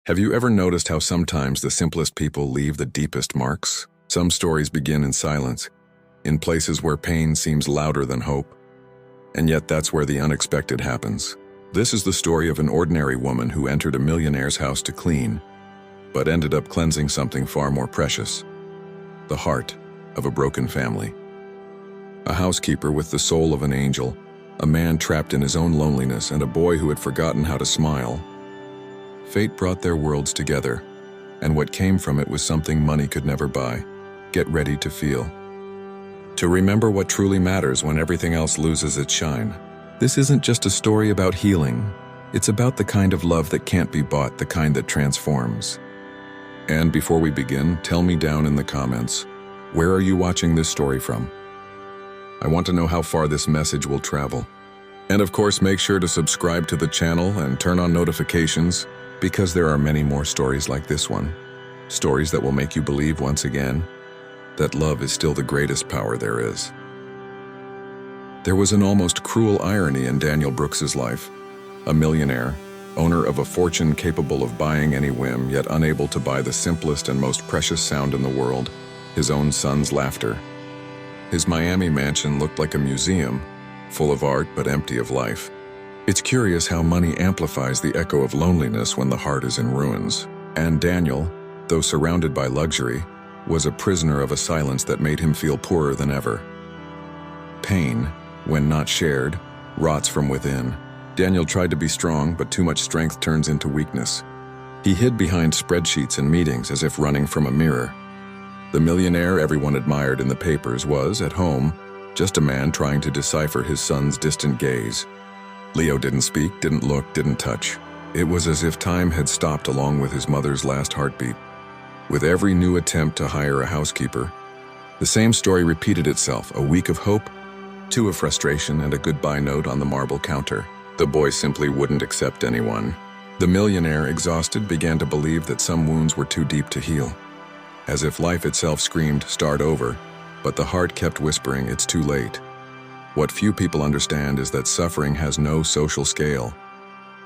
Have you ever noticed how sometimes the simplest people leave the deepest marks? Some stories begin in silence, in places where pain seems louder than hope. And yet that's where the unexpected happens. This is the story of an ordinary woman who entered a millionaire's house to clean, but ended up cleansing something far more precious: the heart of a broken family. A housekeeper with the soul of an angel, a man trapped in his own loneliness, and a boy who had forgotten how to smile. Fate brought their worlds together, and what came from it was something money could never buy. Get ready to feel. To remember what truly matters when everything else loses its shine. This isn't just a story about healing. It's about the kind of love that can't be bought, the kind that transforms. And before we begin, tell me down in the comments, where are you watching this story from? I want to know how far this message will travel. And of course, make sure to subscribe to the channel and turn on notifications, because there are many more stories like this one. Stories that will make you believe once again that love is still the greatest power there is. There was an almost cruel irony in Daniel Brooks's life. A millionaire, owner of a fortune capable of buying any whim, yet unable to buy the simplest and most precious sound in the world: his own son's laughter. His Miami mansion looked like a museum, full of art but empty of life. It's curious how money amplifies the echo of loneliness when the heart is in ruins. And Daniel, though surrounded by luxury, was a prisoner of a silence that made him feel poorer than ever. Pain, when not shared, rots from within. Daniel tried to be strong, but too much strength turns into weakness. He hid behind spreadsheets and meetings as if running from a mirror. The millionaire everyone admired in the papers was, at home, just a man trying to decipher his son's distant gaze. Leo didn't speak, didn't look, didn't touch. It was as if time had stopped along with his mother's last heartbeat. With every new attempt to hire a housekeeper, the same story repeated itself: a week of hope, two of frustration, and a goodbye note on the marble counter. The boy simply wouldn't accept anyone. The millionaire, exhausted, began to believe that some wounds were too deep to heal. As if life itself screamed, "Start over," but the heart kept whispering, "It's too late." What few people understand is that suffering has no social scale.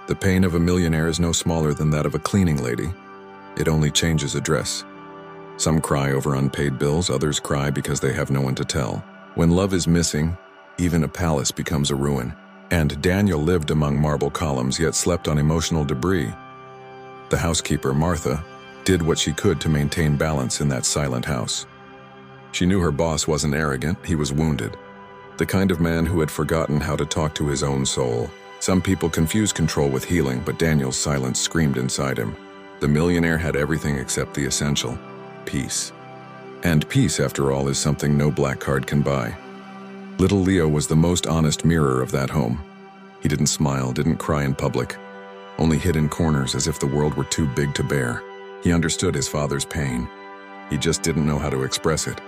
The pain of a millionaire is no smaller than that of a cleaning lady. It only changes address. Some cry over unpaid bills, others cry because they have no one to tell. When love is missing, even a palace becomes a ruin. And Daniel lived among marble columns, yet slept on emotional debris. The housekeeper, Martha, did what she could to maintain balance in that silent house. She knew her boss wasn't arrogant, he was wounded. The kind of man who had forgotten how to talk to his own soul. Some people confuse control with healing, but Daniel's silence screamed inside him. The millionaire had everything except the essential: peace. And peace, after all, is something no black card can buy. Little Leo was the most honest mirror of that home. He didn't smile, didn't cry in public, only hid in corners as if the world were too big to bear. He understood his father's pain. He just didn't know how to express it.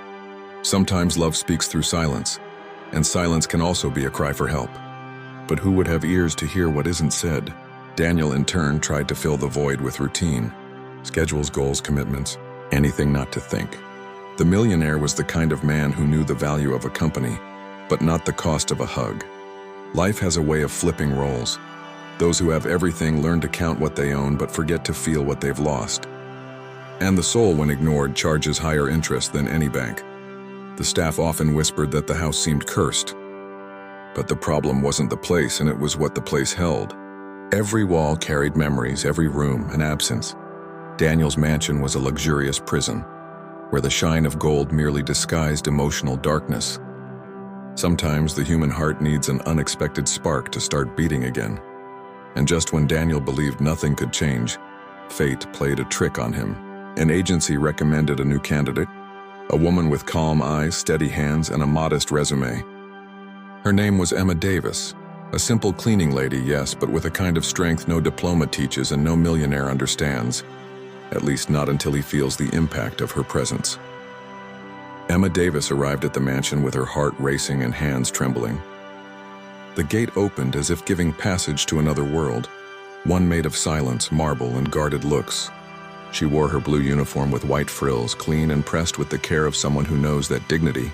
Sometimes love speaks through silence, and silence can also be a cry for help. But who would have ears to hear what isn't said? Daniel, in turn, tried to fill the void with routine. Schedules, goals, commitments, anything not to think. The millionaire was the kind of man who knew the value of a company, but not the cost of a hug. Life has a way of flipping roles. Those who have everything learn to count what they own, but forget to feel what they've lost. And the soul, when ignored, charges higher interest than any bank. The staff often whispered that the house seemed cursed. But the problem wasn't the place, and it was what the place held. Every wall carried memories, every room an absence. Daniel's mansion was a luxurious prison, where the shine of gold merely disguised emotional darkness. Sometimes the human heart needs an unexpected spark to start beating again. And just when Daniel believed nothing could change, fate played a trick on him. An agency recommended a new candidate, a woman with calm eyes, steady hands, and a modest resume. Her name was Emma Davis, a simple cleaning lady, yes, but with a kind of strength no diploma teaches and no millionaire understands, at least not until he feels the impact of her presence. Emma Davis arrived at the mansion with her heart racing and hands trembling. The gate opened as if giving passage to another world, one made of silence, marble, and guarded looks. She wore her blue uniform with white frills, clean and pressed with the care of someone who knows that dignity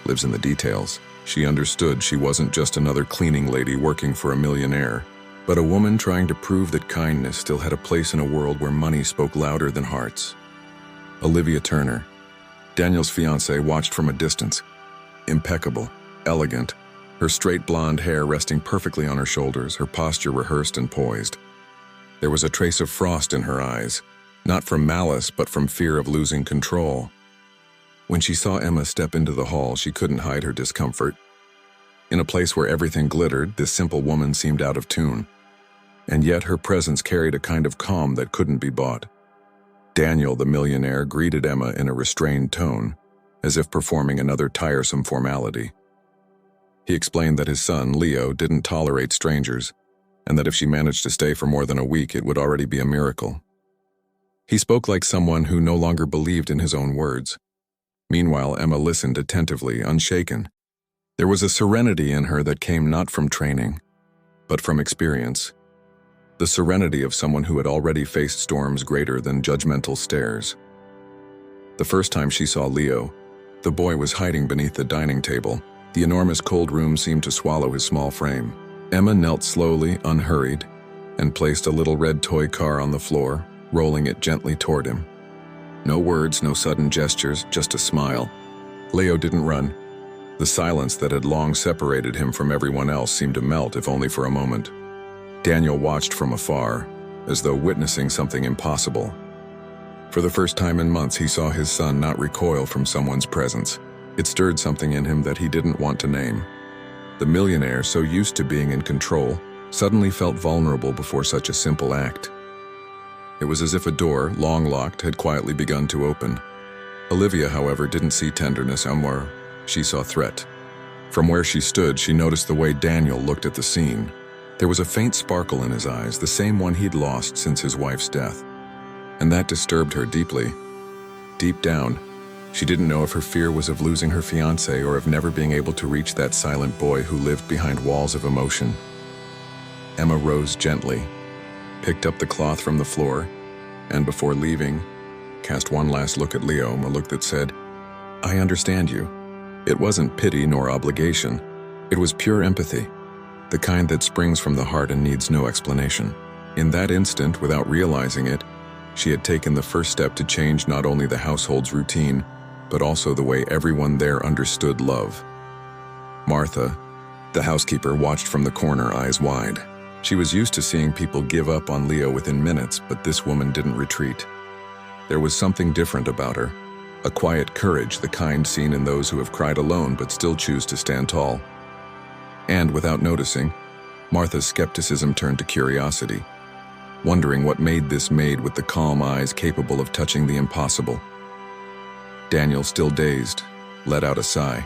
lives in the details. She understood she wasn't just another cleaning lady working for a millionaire. but a woman trying to prove that kindness still had a place in a world where money spoke louder than hearts. Olivia Turner, Daniel's fiancée, watched from a distance. Impeccable, elegant, her straight blonde hair resting perfectly on her shoulders, her posture rehearsed and poised. There was a trace of frost in her eyes, not from malice but from fear of losing control. When she saw Emma step into the hall, she couldn't hide her discomfort. In a place where everything glittered, this simple woman seemed out of tune. And yet her presence carried a kind of calm that couldn't be bought. Daniel, the millionaire, greeted Emma in a restrained tone, as if performing another tiresome formality. He explained that his son, Leo, didn't tolerate strangers, and that if she managed to stay for more than a week, it would already be a miracle. He spoke like someone who no longer believed in his own words. Meanwhile, Emma listened attentively, unshaken. There was a serenity in her that came not from training, but from experience. The serenity of someone who had already faced storms greater than judgmental stares. The first time she saw Leo, the boy was hiding beneath the dining table. The enormous cold room seemed to swallow his small frame. Emma knelt slowly, unhurried, and placed a little red toy car on the floor, rolling it gently toward him. No words, no sudden gestures, just a smile. Leo didn't run. The silence that had long separated him from everyone else seemed to melt, if only for a moment. Daniel watched from afar, as though witnessing something impossible. For the first time in months, he saw his son not recoil from someone's presence. It stirred something in him that he didn't want to name. The millionaire, so used to being in control, suddenly felt vulnerable before such a simple act. It was as if a door, long locked, had quietly begun to open. Olivia, however, didn't see tenderness anymore. She saw threat. From where she stood, she noticed the way Daniel looked at the scene. There was a faint sparkle in his eyes, the same one he'd lost since his wife's death. And that disturbed her deeply. Deep down, she didn't know if her fear was of losing her fiancé or of never being able to reach that silent boy who lived behind walls of emotion. Emma rose gently, picked up the cloth from the floor, and before leaving, cast one last look at Leo, a look that said, "I understand you." It wasn't pity nor obligation. It was pure empathy, the kind that springs from the heart and needs no explanation. In that instant, without realizing it, she had taken the first step to change not only the household's routine, but also the way everyone there understood love. Martha, the housekeeper, watched from the corner, eyes wide. She was used to seeing people give up on Leo within minutes, but this woman didn't retreat. There was something different about her, a quiet courage, the kind seen in those who have cried alone but still choose to stand tall. And without noticing, Martha's skepticism turned to curiosity, wondering what made this maid with the calm eyes capable of touching the impossible. Daniel, still dazed, let out a sigh.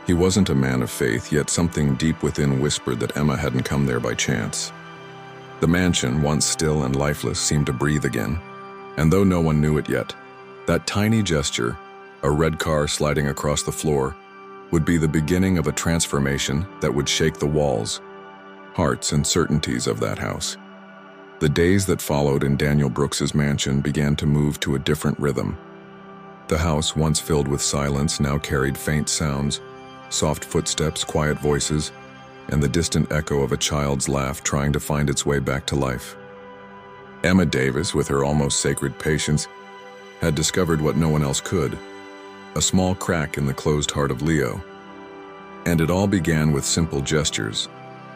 He wasn't a man of faith, yet something deep within whispered that Emma hadn't come there by chance. The mansion, once still and lifeless, seemed to breathe again, and though no one knew it yet, that tiny gesture, a red car sliding across the floor, would be the beginning of a transformation that would shake the walls, hearts, and certainties of that house. The days that followed in Daniel Brooks's mansion began to move to a different rhythm. The house, once filled with silence, now carried faint sounds, soft footsteps, quiet voices, and the distant echo of a child's laugh trying to find its way back to life. Emma Davis, with her almost sacred patience, had discovered what no one else could, a small crack in the closed heart of Leo. And it all began with simple gestures,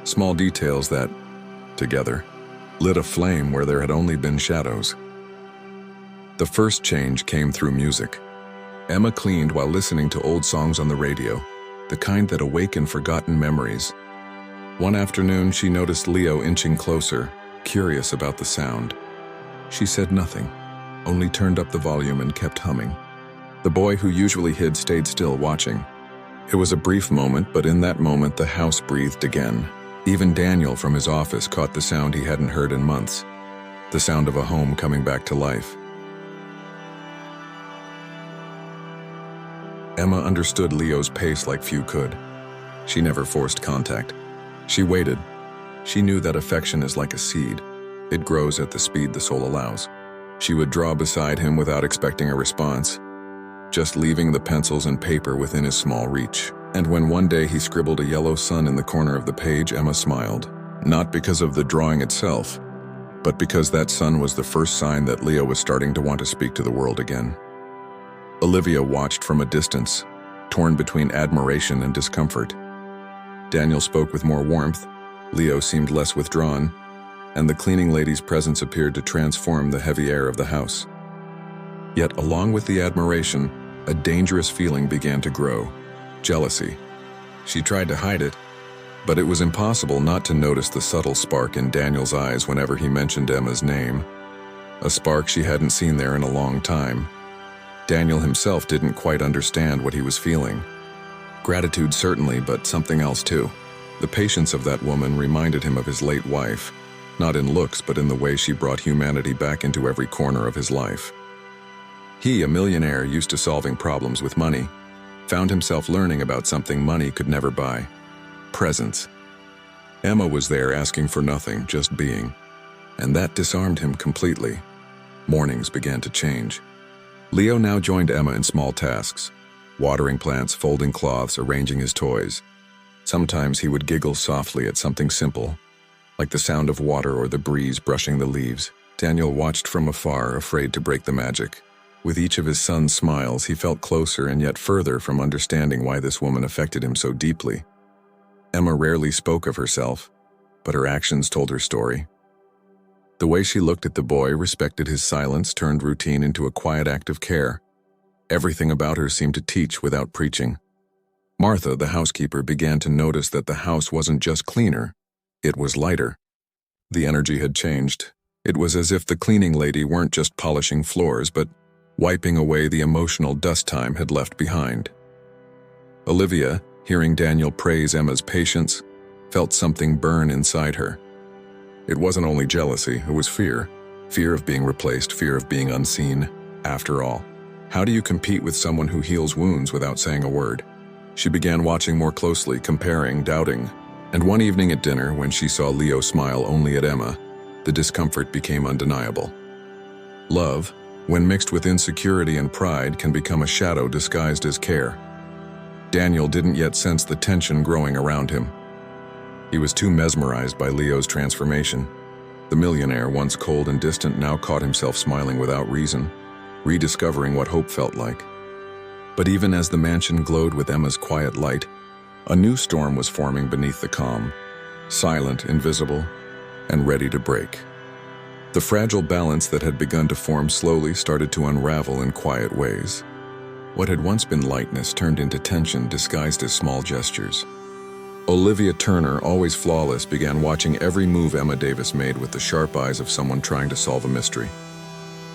small details that, together, lit a flame where there had only been shadows. The first change came through music. Emma cleaned while listening to old songs on the radio, the kind that awaken forgotten memories. One afternoon, she noticed Leo inching closer, curious about the sound. She said nothing, only turned up the volume and kept humming. The boy who usually hid stayed still, watching. It was a brief moment, but in that moment the house breathed again. Even Daniel from his office caught the sound he hadn't heard in months, the sound of a home coming back to life. Emma understood Leo's pace like few could. She never forced contact. She waited. She knew that affection is like a seed. It grows at the speed the soul allows. She would draw beside him without expecting a response, just leaving the pencils and paper within his small reach. And when one day he scribbled a yellow sun in the corner of the page, Emma smiled. not because of the drawing itself, but because that sun was the first sign that Leo was starting to want to speak to the world again. Olivia watched from a distance, torn between admiration and discomfort. Daniel spoke with more warmth, Leo seemed less withdrawn, and the cleaning lady's presence appeared to transform the heavy air of the house. Yet, along with the admiration, a dangerous feeling began to grow: jealousy. She tried to hide it, but it was impossible not to notice the subtle spark in Daniel's eyes whenever he mentioned Emma's name. A spark she hadn't seen there in a long time. Daniel himself didn't quite understand what he was feeling. Gratitude certainly, but something else too. The patience of that woman reminded him of his late wife, not in looks but in the way she brought humanity back into every corner of his life. He, a millionaire used to solving problems with money, found himself learning about something money could never buy: presence. Emma was there asking for nothing, just being, and that disarmed him completely. Mornings began to change. Leo now joined Emma in small tasks: watering plants, folding cloths, arranging his toys. Sometimes he would giggle softly at something simple, like the sound of water or the breeze brushing the leaves. Daniel watched from afar, afraid to break the magic. With each of his son's smiles, he felt closer and yet further from understanding why this woman affected him so deeply. Emma rarely spoke of herself, but her actions told her story. The way she looked at the boy, respected his silence, turned routine into a quiet act of care. Everything about her seemed to teach without preaching. Martha, the housekeeper, began to notice that the house wasn't just cleaner, it was lighter. The energy had changed. It was as if the cleaning lady weren't just polishing floors, but wiping away the emotional dust time had left behind. Olivia, hearing Daniel praise Emma's patience, felt something burn inside her. It wasn't only jealousy, it was fear. Fear of being replaced, fear of being unseen. After all, how do you compete with someone who heals wounds without saying a word? She began watching more closely, comparing, doubting. And one evening at dinner, when she saw Leo smile only at Emma, the discomfort became undeniable. Love, when mixed with insecurity and pride, can become a shadow disguised as care. Daniel didn't yet sense the tension growing around him. He was too mesmerized by Leo's transformation. The millionaire, once cold and distant, now caught himself smiling without reason, rediscovering what hope felt like. But even as the mansion glowed with Emma's quiet light, a new storm was forming beneath the calm, silent, invisible, and ready to break. The fragile balance that had begun to form slowly started to unravel in quiet ways. What had once been lightness turned into tension disguised as small gestures. Olivia Turner, always flawless, began watching every move Emma Davis made with the sharp eyes of someone trying to solve a mystery.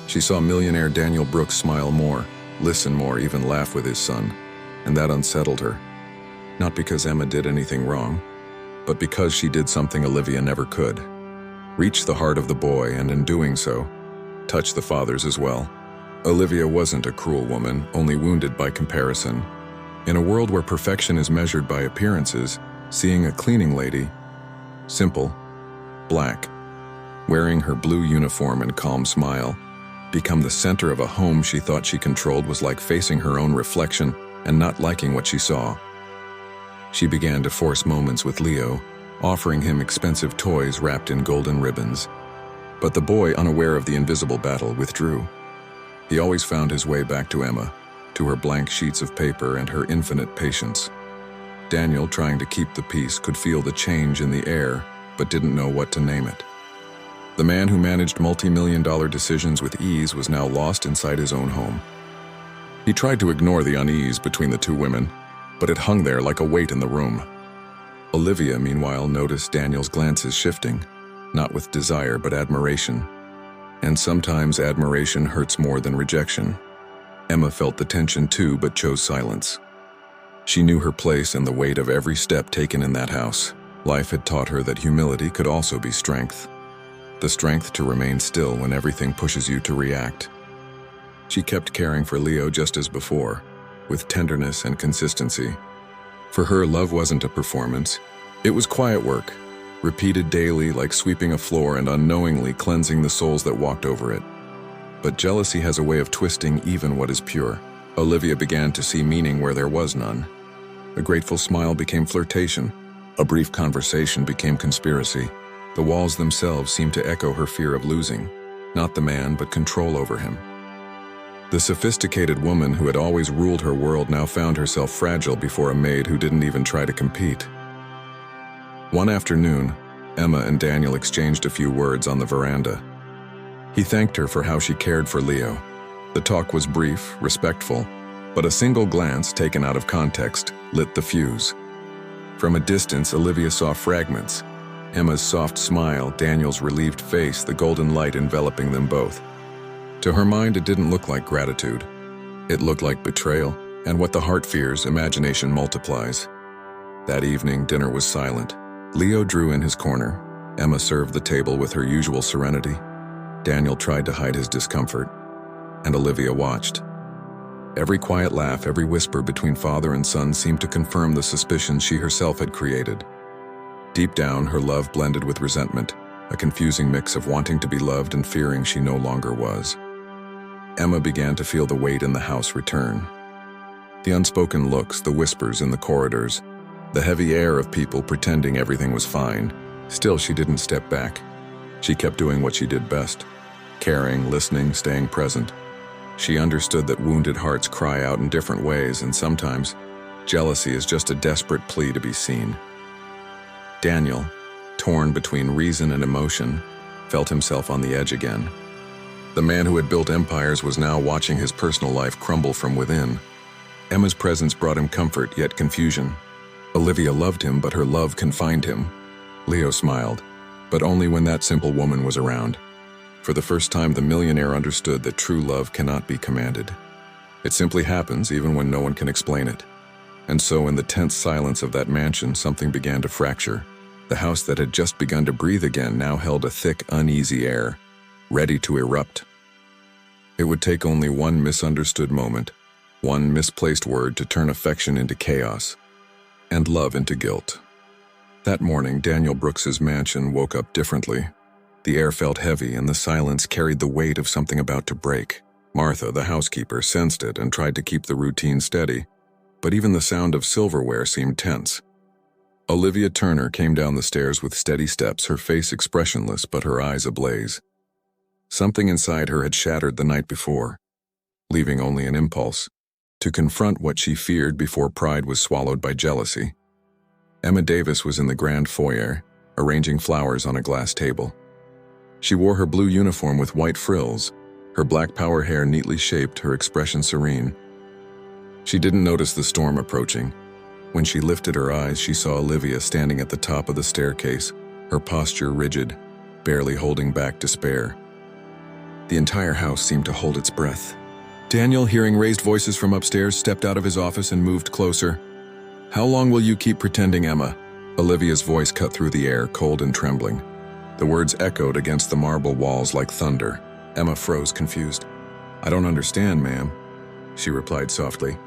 She saw millionaire Daniel Brooks smile more, listen more, even laugh with his son, and that unsettled her. Not because Emma did anything wrong, but because she did something Olivia never could: reach the heart of the boy, and in doing so, touch the father's as well. Olivia wasn't a cruel woman, only wounded by comparison. In a world where perfection is measured by appearances, seeing a cleaning lady, simple, black, wearing her blue uniform and calm smile, become the center of a home she thought she controlled was like facing her own reflection and not liking what she saw. She began to force moments with Leo, offering him expensive toys wrapped in golden ribbons. But the boy, unaware of the invisible battle, withdrew. He always found his way back to Emma, to her blank sheets of paper and her infinite patience. Daniel, trying to keep the peace, could feel the change in the air, but didn't know what to name it. The man who managed multi-million-dollar decisions with ease was now lost inside his own home. He tried to ignore the unease between the two women, but it hung there like a weight in the room. Olivia, meanwhile, noticed Daniel's glances shifting, not with desire but admiration. And sometimes admiration hurts more than rejection. Emma felt the tension too, but chose silence. She knew her place and the weight of every step taken in that house. Life had taught her that humility could also be strength. The strength to remain still when everything pushes you to react. She kept caring for Leo just as before, with tenderness and consistency. For her, love wasn't a performance. It was quiet work, repeated daily like sweeping a floor and unknowingly cleansing the souls that walked over it. But jealousy has a way of twisting even what is pure. Olivia began to see meaning where there was none. A grateful smile became flirtation. A brief conversation became conspiracy. The walls themselves seemed to echo her fear of losing, not the man, but control over him. The sophisticated woman who had always ruled her world now found herself fragile before a maid who didn't even try to compete. One afternoon, Emma and Daniel exchanged a few words on the veranda. He thanked her for how she cared for Leo. The talk was brief, respectful, but a single glance taken out of context lit the fuse. From a distance, Olivia saw fragments. Emma's soft smile, Daniel's relieved face, the golden light enveloping them both. To her mind, it didn't look like gratitude. It looked like betrayal, and what the heart fears, imagination multiplies. That evening, dinner was silent. Leo drew in his corner. Emma served the table with her usual serenity. Daniel tried to hide his discomfort, and Olivia watched. Every quiet laugh, every whisper between father and son seemed to confirm the suspicions she herself had created. Deep down, her love blended with resentment, a confusing mix of wanting to be loved and fearing she no longer was. Emma began to feel the weight in the house return. The unspoken looks, the whispers in the corridors, the heavy air of people pretending everything was fine. Still, she didn't step back. She kept doing what she did best, caring, listening, staying present. She understood that wounded hearts cry out in different ways, and sometimes jealousy is just a desperate plea to be seen. Daniel, torn between reason and emotion, felt himself on the edge again. The man who had built empires was now watching his personal life crumble from within. Emma's presence brought him comfort, yet confusion. Olivia loved him, but her love confined him. Leo smiled, but only when that simple woman was around. For the first time, the millionaire understood that true love cannot be commanded. It simply happens even when no one can explain it. And so, in the tense silence of that mansion, something began to fracture. The house that had just begun to breathe again now held a thick, uneasy air, ready to erupt. It would take only one misunderstood moment, one misplaced word to turn affection into chaos, and love into guilt. That morning, Daniel Brooks's mansion woke up differently. The air felt heavy, and the silence carried the weight of something about to break. Martha, the housekeeper, sensed it and tried to keep the routine steady, but even the sound of silverware seemed tense. Olivia Turner came down the stairs with steady steps, her face expressionless but her eyes ablaze. Something inside her had shattered the night before, leaving only an impulse to confront what she feared before pride was swallowed by jealousy. Emma Davis was in the grand foyer, arranging flowers on a glass table. She wore her blue uniform with white frills, her black power hair neatly shaped, her expression serene. She didn't notice the storm approaching. When she lifted her eyes, she saw Olivia standing at the top of the staircase, her posture rigid, barely holding back despair. The entire house seemed to hold its breath. Daniel, hearing raised voices from upstairs, stepped out of his office and moved closer. "How long will you keep pretending, Emma?" Olivia's voice cut through the air, cold and trembling. The words echoed against the marble walls like thunder. Emma froze, confused. "I don't understand, ma'am," she replied softly.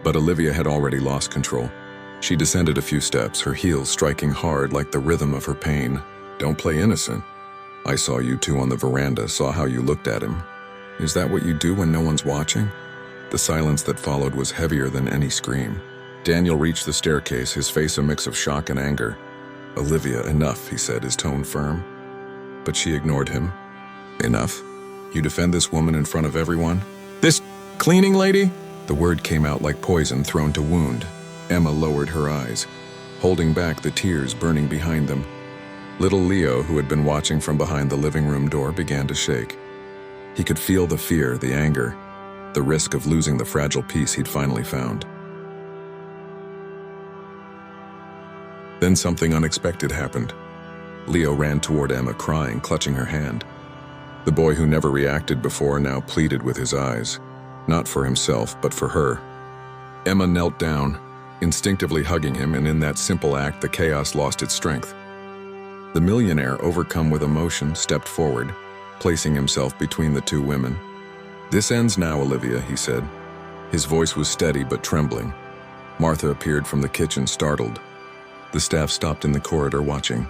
But Olivia had already lost control. She descended a few steps, her heels striking hard like the rhythm of her pain. "Don't play innocent. I saw you two on the veranda, saw how you looked at him. Is that what you do when no one's watching?" The silence that followed was heavier than any scream. Daniel reached the staircase, his face a mix of shock and anger. "Olivia, enough," he said, his tone firm. But she ignored him. "Enough? You defend this woman in front of everyone? This cleaning lady?" The word came out like poison thrown to wound. Emma lowered her eyes, holding back the tears burning behind them. Little Leo, who had been watching from behind the living room door, began to shake. He could feel the fear, the anger, the risk of losing the fragile peace he'd finally found. Then something unexpected happened. Leo ran toward Emma, crying, clutching her hand. The boy who never reacted before now pleaded with his eyes, not for himself, but for her. Emma knelt down, instinctively hugging him, and in that simple act, the chaos lost its strength. The millionaire, overcome with emotion, stepped forward, placing himself between the two women. "This ends now, Olivia," he said. His voice was steady but trembling. Martha appeared from the kitchen, startled. The staff stopped in the corridor watching.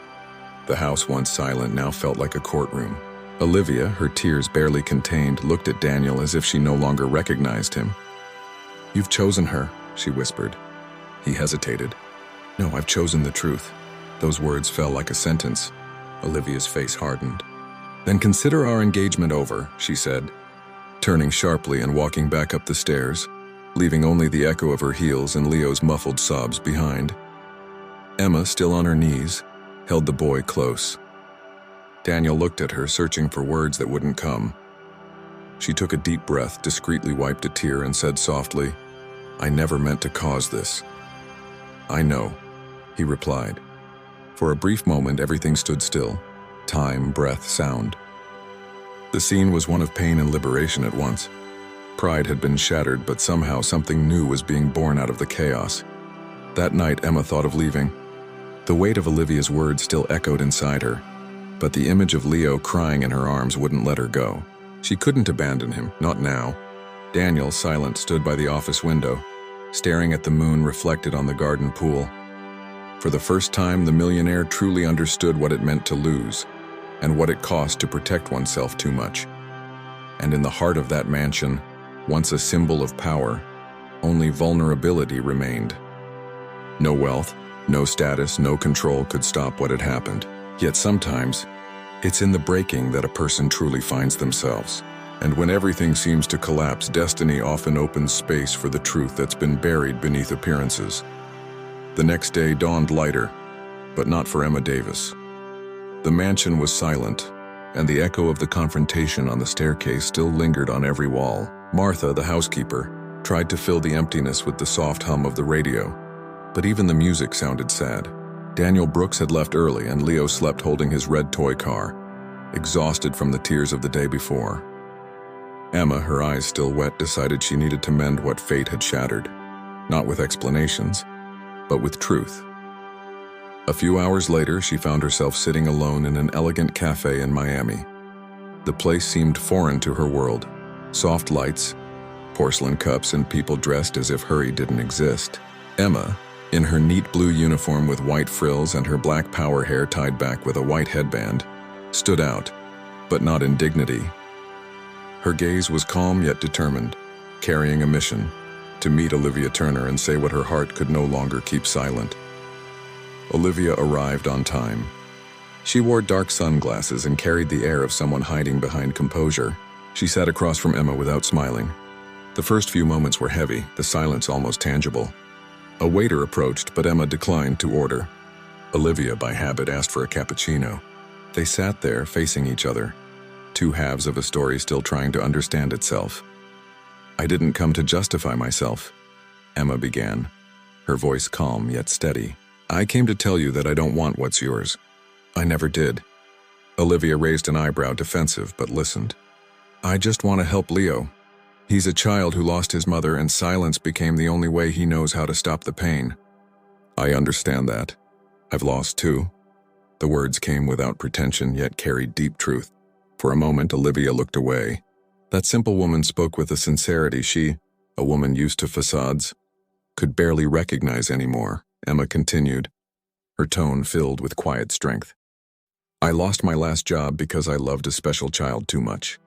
The house, once silent, now felt like a courtroom. Olivia, her tears barely contained, looked at Daniel as if she no longer recognized him. "You've chosen her," she whispered. He hesitated. "No, I've chosen the truth." Those words fell like a sentence, Olivia's face hardened. Then consider our engagement over, she said, turning sharply and walking back up the stairs, leaving only the echo of her heels and Leo's muffled sobs behind. Emma, still on her knees, held the boy close. Daniel looked at her, searching for words that wouldn't come. She took a deep breath, discreetly wiped a tear, and said softly, "I never meant to cause this." "I know," he replied. For a brief moment, everything stood still. Time, breath, sound. The scene was one of pain and liberation at once. Pride had been shattered, but somehow something new was being born out of the chaos. That night, Emma thought of leaving. The weight of Olivia's words still echoed inside her, but the image of Leo crying in her arms wouldn't let her go. She couldn't abandon him, not now. Daniel, silent, stood by the office window, staring at the moon reflected on the garden pool. For the first time, the millionaire truly understood what it meant to lose, and what it cost to protect oneself too much. And in the heart of that mansion, once a symbol of power, only vulnerability remained. No wealth, no status, no control could stop what had happened. Yet sometimes, it's in the breaking that a person truly finds themselves. And when everything seems to collapse, destiny often opens space for the truth that's been buried beneath appearances. The next day dawned lighter, but not for Emma Davis. The mansion was silent, and the echo of the confrontation on the staircase still lingered on every wall. Martha, the housekeeper, tried to fill the emptiness with the soft hum of the radio, but even the music sounded sad. Daniel Brooks had left early, and Leo slept holding his red toy car, exhausted from the tears of the day before. Emma, her eyes still wet, decided she needed to mend what fate had shattered, not with explanations, but with truth. A few hours later, she found herself sitting alone in an elegant cafe in Miami. The place seemed foreign to her world. Soft lights, porcelain cups, and people dressed as if hurry didn't exist. Emma, in her neat blue uniform with white frills and her black power hair tied back with a white headband, stood out, but not in dignity. Her gaze was calm yet determined, carrying a mission: to meet Olivia Turner and say what her heart could no longer keep silent. Olivia arrived on time. She wore dark sunglasses and carried the air of someone hiding behind composure. She sat across from Emma without smiling. The first few moments were heavy, the silence almost tangible. A waiter approached, but Emma declined to order. Olivia, by habit, asked for a cappuccino. They sat there, facing each other, two halves of a story still trying to understand itself. "I didn't come to justify myself," Emma began, her voice calm yet steady. "I came to tell you that I don't want what's yours." "I never did." Olivia raised an eyebrow, defensive, but listened. "I just want to help Leo. He's a child who lost his mother, and silence became the only way he knows how to stop the pain." "I understand that. I've lost too." The words came without pretension, yet carried deep truth. For a moment, Olivia looked away. That simple woman spoke with a sincerity she, a woman used to facades, could barely recognize anymore. Emma continued, her tone filled with quiet strength. "I lost my last job because I loved a special child too much.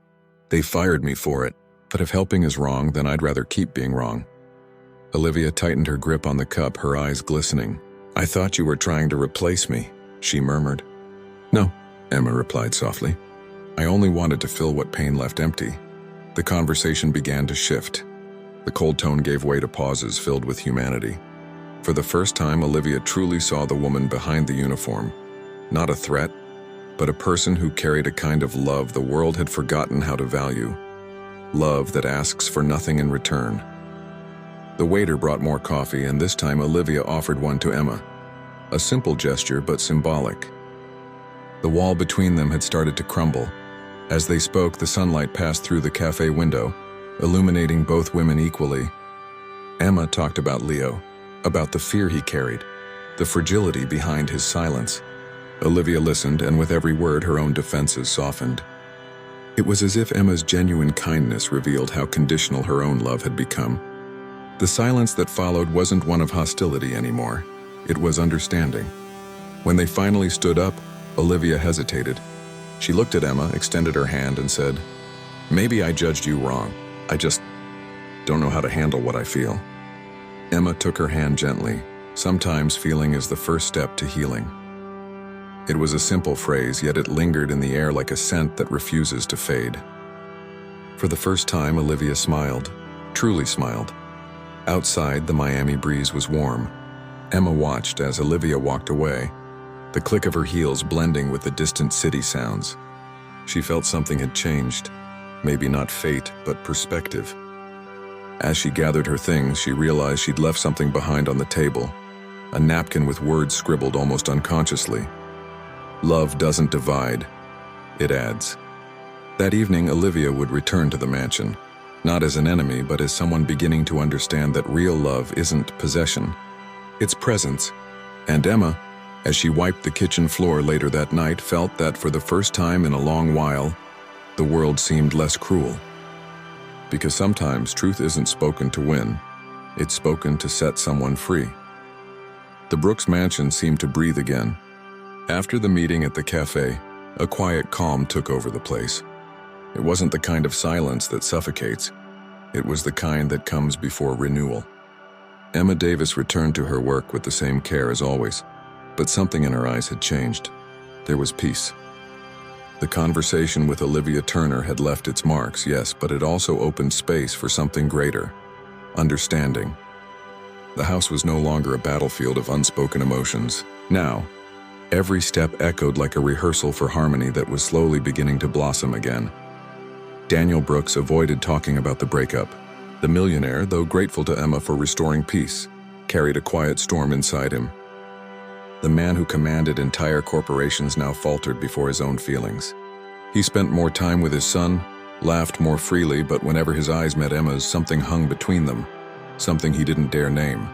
They fired me for it, but if helping is wrong, then I'd rather keep being wrong." Olivia tightened her grip on the cup, her eyes glistening. "I thought you were trying to replace me," she murmured. "No," Emma replied softly. "I only wanted to fill what pain left empty." The conversation began to shift. The cold tone gave way to pauses filled with humanity. For the first time, Olivia truly saw the woman behind the uniform. Not a threat, but a person who carried a kind of love the world had forgotten how to value. Love that asks for nothing in return. The waiter brought more coffee, and this time Olivia offered one to Emma. A simple gesture, but symbolic. The wall between them had started to crumble. As they spoke, the sunlight passed through the cafe window, illuminating both women equally. Emma talked about Leo, about the fear he carried, the fragility behind his silence. Olivia listened, and with every word her own defenses softened. It was as if Emma's genuine kindness revealed how conditional her own love had become. The silence that followed wasn't one of hostility anymore. It was understanding. When they finally stood up, Olivia hesitated. She looked at Emma, extended her hand, and said, "Maybe I judged you wrong. I just don't know how to handle what I feel." Emma took her hand gently. Sometimes feeling is the first step to healing. It was a simple phrase, yet it lingered in the air like a scent that refuses to fade. For the first time, Olivia smiled, truly smiled. Outside, the Miami breeze was warm. Emma watched as Olivia walked away, the click of her heels blending with the distant city sounds. She felt something had changed, maybe not fate, but perspective. As she gathered her things, she realized she'd left something behind on the table, a napkin with words scribbled almost unconsciously. Love doesn't divide, it adds. That evening, Olivia would return to the mansion, not as an enemy, but as someone beginning to understand that real love isn't possession, it's presence. And Emma, as she wiped the kitchen floor later that night, felt that for the first time in a long while, the world seemed less cruel. Because sometimes truth isn't spoken to win, it's spoken to set someone free. The Brooks mansion seemed to breathe again. After the meeting at the cafe, a quiet calm took over the place. It wasn't the kind of silence that suffocates. It was the kind that comes before renewal. Emma Davis returned to her work with the same care as always, but something in her eyes had changed. There was peace. The conversation with Olivia Turner had left its marks, yes, but it also opened space for something greater: understanding. The house was no longer a battlefield of unspoken emotions. Now, every step echoed like a rehearsal for harmony that was slowly beginning to blossom again. Daniel Brooks avoided talking about the breakup. The millionaire, though grateful to Emma for restoring peace, carried a quiet storm inside him. The man who commanded entire corporations now faltered before his own feelings. He spent more time with his son, laughed more freely, but whenever his eyes met Emma's, something hung between them, something he didn't dare name.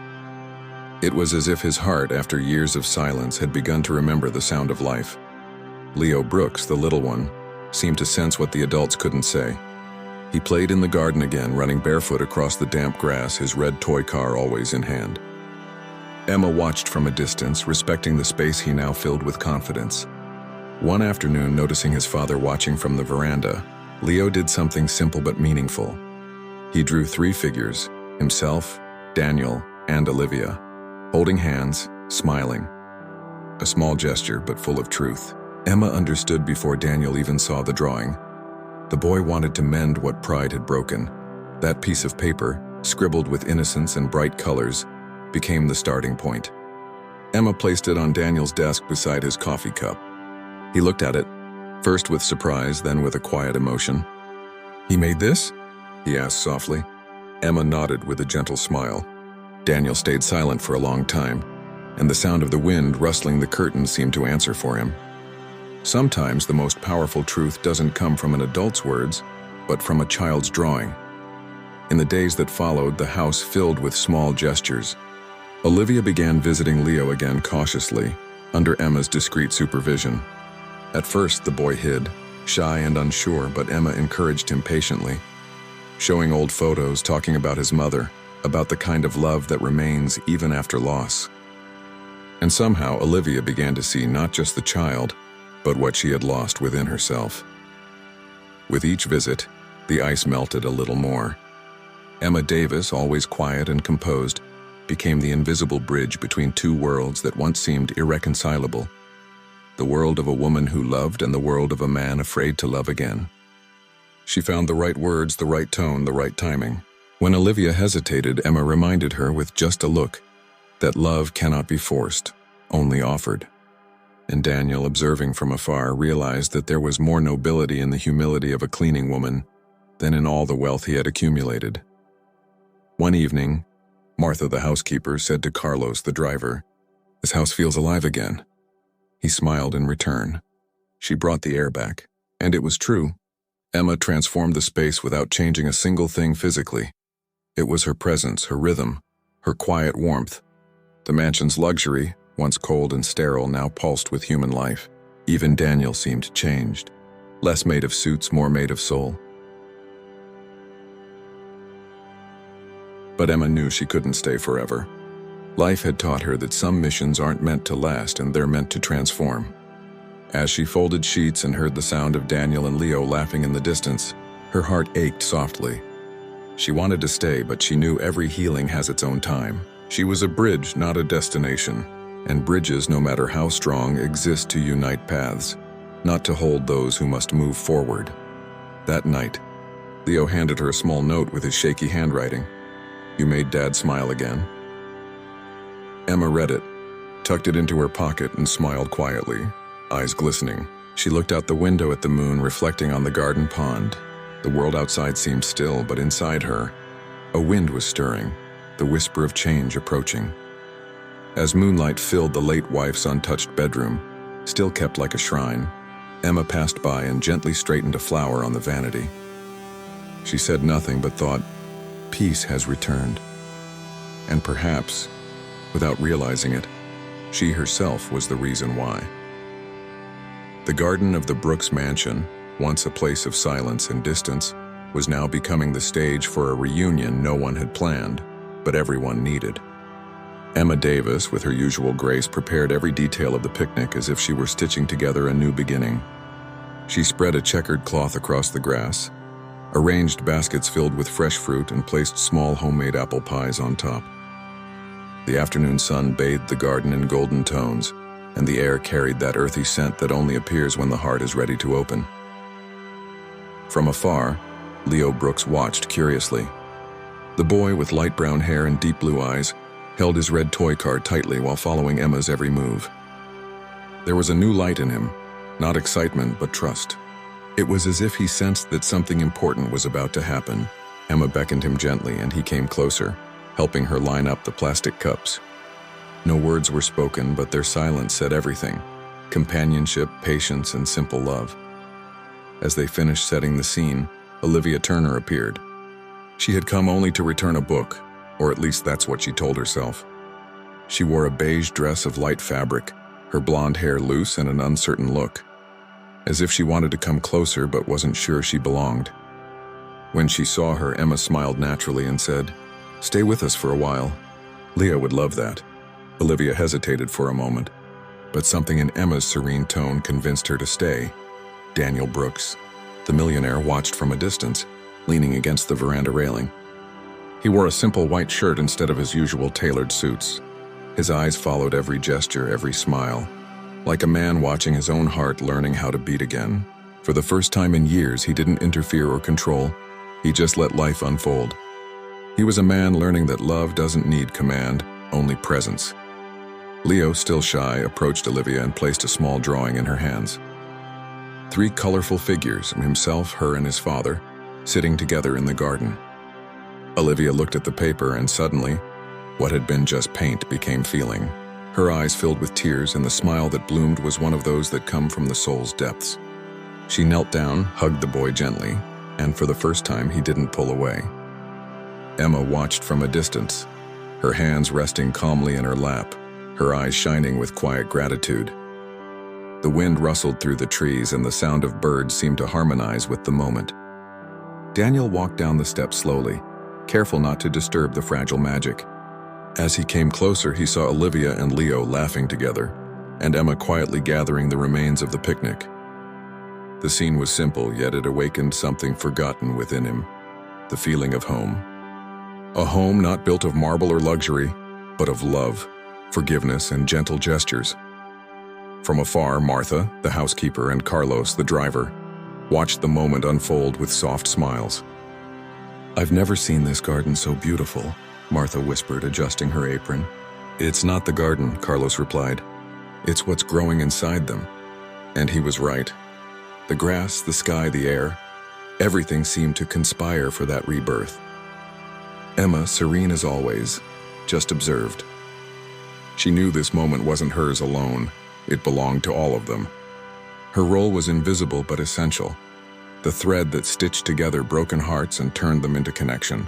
It was as if his heart, after years of silence, had begun to remember the sound of life. Leo Brooks, the little one, seemed to sense what the adults couldn't say. He played in the garden again, running barefoot across the damp grass, his red toy car always in hand. Emma watched from a distance, respecting the space he now filled with confidence. One afternoon, noticing his father watching from the veranda, Leo did something simple but meaningful. He drew 3 figures: himself, Daniel, and Olivia, holding hands, smiling. A small gesture, but full of truth. Emma understood before Daniel even saw the drawing. The boy wanted to mend what pride had broken. That piece of paper, scribbled with innocence and bright colors, became the starting point. Emma placed it on Daniel's desk beside his coffee cup. He looked at it, first with surprise, then with a quiet emotion. "He made this?" he asked softly. Emma nodded with a gentle smile. Daniel stayed silent for a long time, and the sound of the wind rustling the curtains seemed to answer for him. Sometimes the most powerful truth doesn't come from an adult's words, but from a child's drawing. In the days that followed, the house filled with small gestures. Olivia began visiting Leo again cautiously, under Emma's discreet supervision. At first, the boy hid, shy and unsure, but Emma encouraged him patiently, showing old photos, talking about his mother, about the kind of love that remains even after loss. And somehow, Olivia began to see not just the child, but what she had lost within herself. With each visit, the ice melted a little more. Emma Davis, always quiet and composed, became the invisible bridge between 2 worlds that once seemed irreconcilable. The world of a woman who loved and the world of a man afraid to love again. She found the right words, the right tone, the right timing. When Olivia hesitated, Emma reminded her with just a look that love cannot be forced, only offered. And Daniel, observing from afar, realized that there was more nobility in the humility of a cleaning woman than in all the wealth he had accumulated. One evening, Martha, the housekeeper, said to Carlos, the driver, "This house feels alive again." He smiled in return. She brought the air back, and it was true. Emma transformed the space without changing a single thing physically. It was her presence, her rhythm, her quiet warmth. The mansion's luxury, once cold and sterile, now pulsed with human life. Even Daniel seemed changed, less made of suits, more made of soul. But Emma knew she couldn't stay forever. Life had taught her that some missions aren't meant to last, and they're meant to transform. As she folded sheets and heard the sound of Daniel and Leo laughing in the distance, her heart ached softly. She wanted to stay, but she knew every healing has its own time. She was a bridge, not a destination. and bridges, no matter how strong, exist to unite paths, not to hold those who must move forward. That night, Leo handed her a small note with his shaky handwriting. "You made Dad smile again." Emma read it, tucked it into her pocket, and smiled quietly, eyes glistening. She looked out the window at the moon reflecting on the garden pond. The world outside seemed still, but inside her, a wind was stirring, the whisper of change approaching. As moonlight filled the late wife's untouched bedroom, still kept like a shrine, Emma passed by and gently straightened a flower on the vanity. She said nothing but thought, peace has returned. And perhaps, without realizing it, she herself was the reason why. The garden of the Brooks mansion, once a place of silence and distance, was now becoming the stage for a reunion no one had planned, but everyone needed. Emma Davis, with her usual grace, prepared every detail of the picnic as if she were stitching together a new beginning. She spread a checkered cloth across the grass, arranged baskets filled with fresh fruit, and placed small homemade apple pies on top. The afternoon sun bathed the garden in golden tones, and the air carried that earthy scent that only appears when the heart is ready to open. From afar, Leo Brooks watched curiously. The boy, with light brown hair and deep blue eyes, held his red toy car tightly while following Emma's every move. There was a new light in him, not excitement but trust. It was as if he sensed that something important was about to happen. Emma beckoned him gently and he came closer, helping her line up the plastic cups. No words were spoken, but their silence said everything: companionship, patience, and simple love. As they finished setting the scene, Olivia Turner appeared. She had come only to return a book, or at least that's what she told herself. She wore a beige dress of light fabric, her blonde hair loose and an uncertain look, as if she wanted to come closer but wasn't sure she belonged. When she saw her, Emma smiled naturally and said, "Stay with us for a while. Leo would love that." Olivia hesitated for a moment, but something in Emma's serene tone convinced her to stay. Daniel Brooks, the millionaire, watched from a distance, leaning against the veranda railing. He wore a simple white shirt instead of his usual tailored suits. His eyes followed every gesture, every smile, like a man watching his own heart learning how to beat again. For the first time in years, he didn't interfere or control. He just let life unfold. He was a man learning that love doesn't need command, only presence. Leo, still shy, approached Olivia and placed a small drawing in her hands. 3 colorful figures, himself, her, and his father, sitting together in the garden. Olivia looked at the paper and suddenly, what had been just paint became feeling. Her eyes filled with tears, and the smile that bloomed was one of those that come from the soul's depths. She knelt down, hugged the boy gently, and for the first time he didn't pull away. Emma watched from a distance, her hands resting calmly in her lap, her eyes shining with quiet gratitude. The wind rustled through the trees and the sound of birds seemed to harmonize with the moment. Daniel walked down the steps slowly, careful not to disturb the fragile magic. As he came closer, he saw Olivia and Leo laughing together, and Emma quietly gathering the remains of the picnic. The scene was simple, yet it awakened something forgotten within him, the feeling of home. A home not built of marble or luxury, but of love, forgiveness, and gentle gestures. From afar, Martha, the housekeeper, and Carlos, the driver, watched the moment unfold with soft smiles. "I've never seen this garden so beautiful," Martha whispered, adjusting her apron. "It's not the garden," Carlos replied. "It's what's growing inside them." And he was right. The grass, the sky, the air, everything seemed to conspire for that rebirth. Emma, serene as always, just observed. She knew this moment wasn't hers alone. It belonged to all of them. Her role was invisible but essential, the thread that stitched together broken hearts and turned them into connection.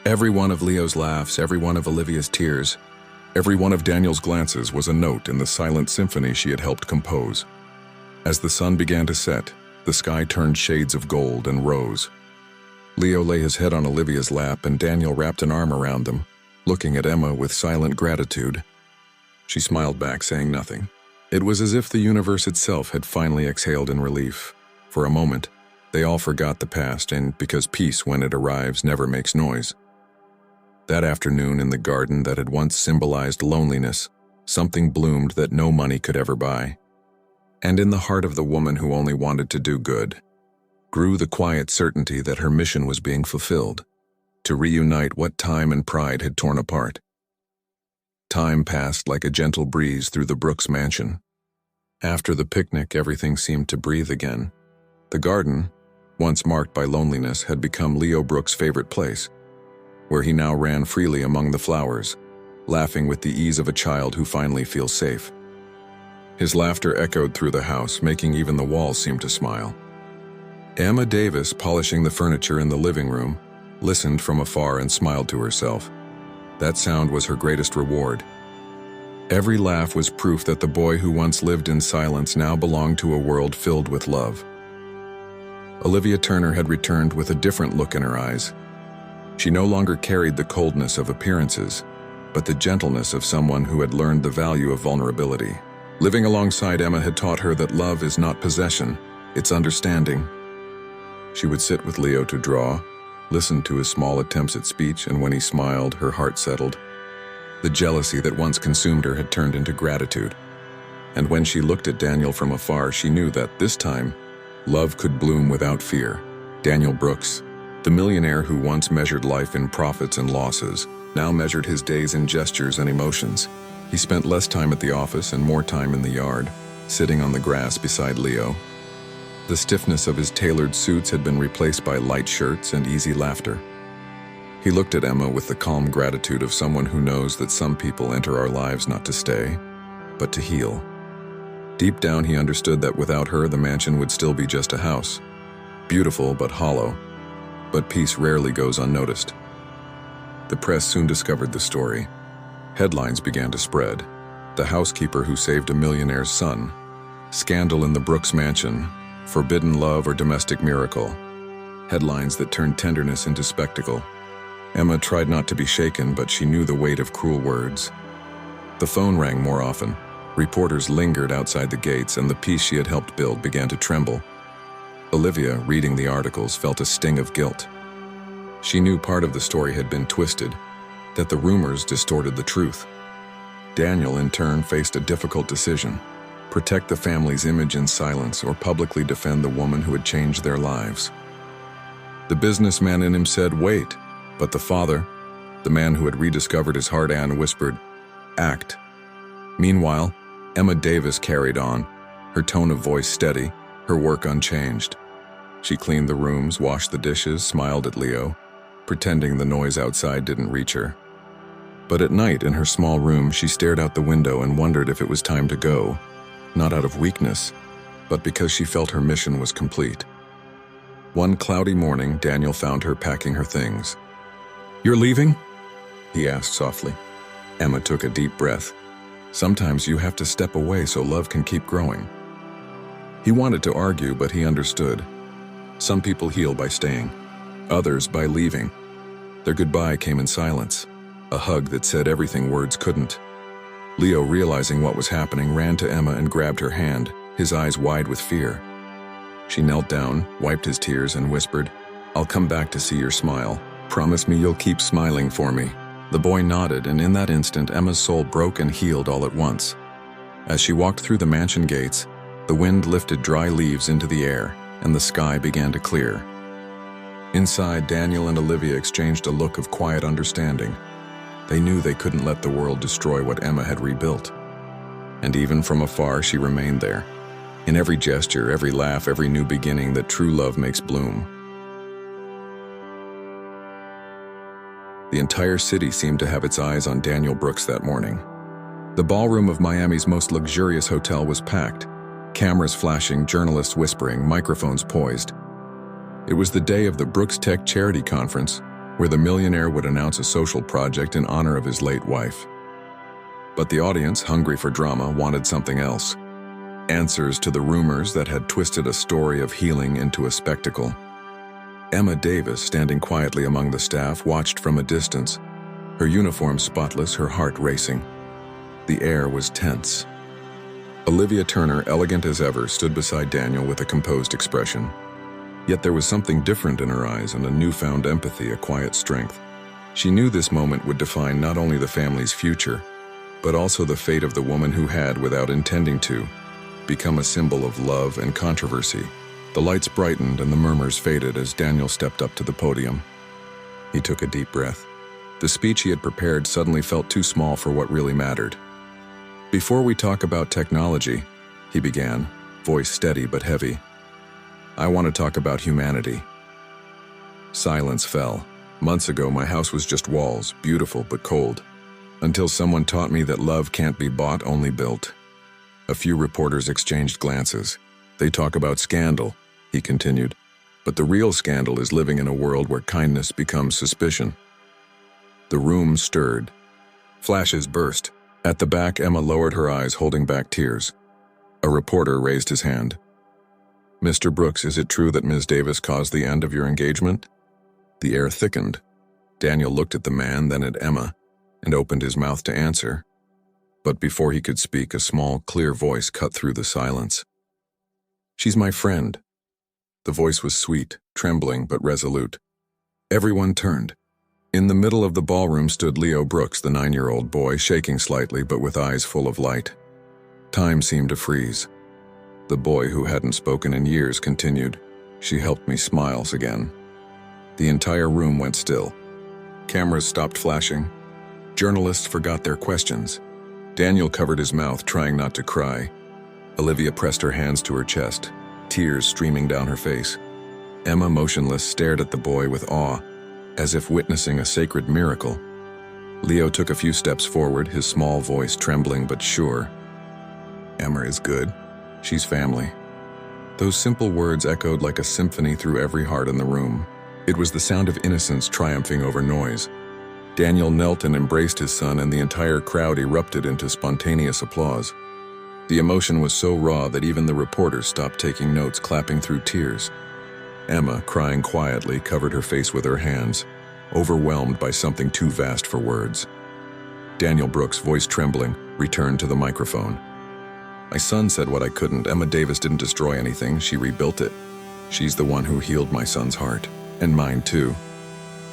Every one of Leo's laughs, every one of Olivia's tears, every one of Daniel's glances was a note in the silent symphony she had helped compose. As the sun began to set, the sky turned shades of gold and rose. Leo lay his head on Olivia's lap and Daniel wrapped an arm around them, looking at Emma with silent gratitude. She smiled back, saying nothing. It was as if the universe itself had finally exhaled in relief. For a moment, they all forgot the past, and because peace, when it arrives, never makes noise. That afternoon in the garden that had once symbolized loneliness something bloomed that no money could ever buy. And in the heart of the woman who only wanted to do good, grew the quiet certainty that her mission was being fulfilled, to reunite what time and pride had torn apart. Time passed like a gentle breeze through the Brooks mansion. After the picnic, everything seemed to breathe again. The garden, once marked by loneliness, had become Leo Brooks' favorite place, where he now ran freely among the flowers, laughing with the ease of a child who finally feels safe. His laughter echoed through the house, making even the walls seem to smile. Emma Davis, polishing the furniture in the living room, listened from afar and smiled to herself. That sound was her greatest reward. Every laugh was proof that the boy who once lived in silence now belonged to a world filled with love. Olivia Turner had returned with a different look in her eyes. She no longer carried the coldness of appearances, but the gentleness of someone who had learned the value of vulnerability. Living alongside Emma had taught her that love is not possession, it's understanding. She would sit with Leo to draw, listen to his small attempts at speech, and when he smiled, her heart settled. The jealousy that once consumed her had turned into gratitude. And when she looked at Daniel from afar, she knew that this time, love could bloom without fear. Daniel Brooks, the millionaire who once measured life in profits and losses, now measured his days in gestures and emotions. He spent less time at the office and more time in the yard, sitting on the grass beside Leo. The stiffness of his tailored suits had been replaced by light shirts and easy laughter. He looked at Emma with the calm gratitude of someone who knows that some people enter our lives not to stay, but to heal. Deep down, he understood that without her, the mansion would still be just a house. Beautiful but hollow. But peace rarely goes unnoticed. The press soon discovered the story. Headlines began to spread. The housekeeper who saved a millionaire's son. Scandal in the Brooks mansion. Forbidden love or domestic miracle. Headlines that turned tenderness into spectacle. Emma tried not to be shaken, but she knew the weight of cruel words. The phone rang more often. Reporters lingered outside the gates, and the peace she had helped build began to tremble. Olivia, reading the articles, felt a sting of guilt. She knew part of the story had been twisted, that the rumors distorted the truth. Daniel, in turn, faced a difficult decision: protect the family's image in silence or publicly defend the woman who had changed their lives. The businessman in him said, "Wait," but the father, the man who had rediscovered his heart, whispered, "Act." Meanwhile, Emma Davis carried on, her tone of voice steady, her work unchanged. She cleaned the rooms, washed the dishes, smiled at Leo, pretending the noise outside didn't reach her. But at night, in her small room, she stared out the window and wondered if it was time to go, not out of weakness, but because she felt her mission was complete. One cloudy morning, Daniel found her packing her things. "You're leaving?" he asked softly. Emma took a deep breath. Sometimes you have to step away so love can keep growing. He wanted to argue, but he understood. Some people heal by staying, others by leaving. Their goodbye came in silence, a hug that said everything words couldn't. Leo, realizing what was happening, ran to Emma and grabbed her hand, his eyes wide with fear. She knelt down, wiped his tears, and whispered, "I'll come back to see your smile. Promise me you'll keep smiling for me." The boy nodded, and in that instant, Emma's soul broke and healed all at once. As she walked through the mansion gates, the wind lifted dry leaves into the air, and the sky began to clear. Inside, Daniel and Olivia exchanged a look of quiet understanding. They knew they couldn't let the world destroy what Emma had rebuilt. And even from afar, she remained there. In every gesture, every laugh, every new beginning that true love makes bloom. The entire city seemed to have its eyes on Daniel Brooks that morning. The ballroom of Miami's most luxurious hotel was packed, cameras flashing, journalists whispering, microphones poised. It was the day of the Brooks Tech Charity Conference, where the millionaire would announce a social project in honor of his late wife. But the audience, hungry for drama, wanted something else. Answers to the rumors that had twisted a story of healing into a spectacle. Emma Davis, standing quietly among the staff, watched from a distance, her uniform spotless, her heart racing. The air was tense. Olivia Turner, elegant as ever, stood beside Daniel with a composed expression. Yet there was something different in her eyes and a newfound empathy, a quiet strength. She knew this moment would define not only the family's future, but also the fate of the woman who had, without intending to, become a symbol of love and controversy. The lights brightened and the murmurs faded as Daniel stepped up to the podium. He took a deep breath. The speech he had prepared suddenly felt too small for what really mattered. "Before we talk about technology," he began, voice steady but heavy, "I want to talk about humanity." Silence fell. Months ago, my house was just walls, beautiful but cold, until someone taught me that love can't be bought, only built. A few reporters exchanged glances. "They talk about scandal," he continued, "but the real scandal is living in a world where kindness becomes suspicion." The room stirred. Flashes burst. At the back, Emma lowered her eyes, holding back tears. A reporter raised his hand. "Mr. Brooks, is it true that Ms. Davis caused the end of your engagement?" The air thickened. Daniel looked at the man, then at Emma, and opened his mouth to answer. But before he could speak, a small, clear voice cut through the silence. "She's my friend." The voice was sweet, trembling, but resolute. Everyone turned. In the middle of the ballroom stood Leo Brooks, the 9-year-old boy, shaking slightly but with eyes full of light. Time seemed to freeze. The boy, who hadn't spoken in years, continued, "She helped me smile again." The entire room went still. Cameras stopped flashing. Journalists forgot their questions. Daniel covered his mouth, trying not to cry. Olivia pressed her hands to her chest, tears streaming down her face. Emma, motionless, stared at the boy with awe, as if witnessing a sacred miracle. Leo took a few steps forward, his small voice trembling but sure. "Emma is good. She's family." Those simple words echoed like a symphony through every heart in the room. It was the sound of innocence triumphing over noise. Daniel knelt and embraced his son, and the entire crowd erupted into spontaneous applause. The emotion was so raw that even the reporters stopped taking notes, clapping through tears. Emma, crying quietly, covered her face with her hands, overwhelmed by something too vast for words. Daniel Brooks, voice trembling, returned to the microphone. "My son said what I couldn't. Emma Davis didn't destroy anything, she rebuilt it. She's the one who healed my son's heart, and mine too."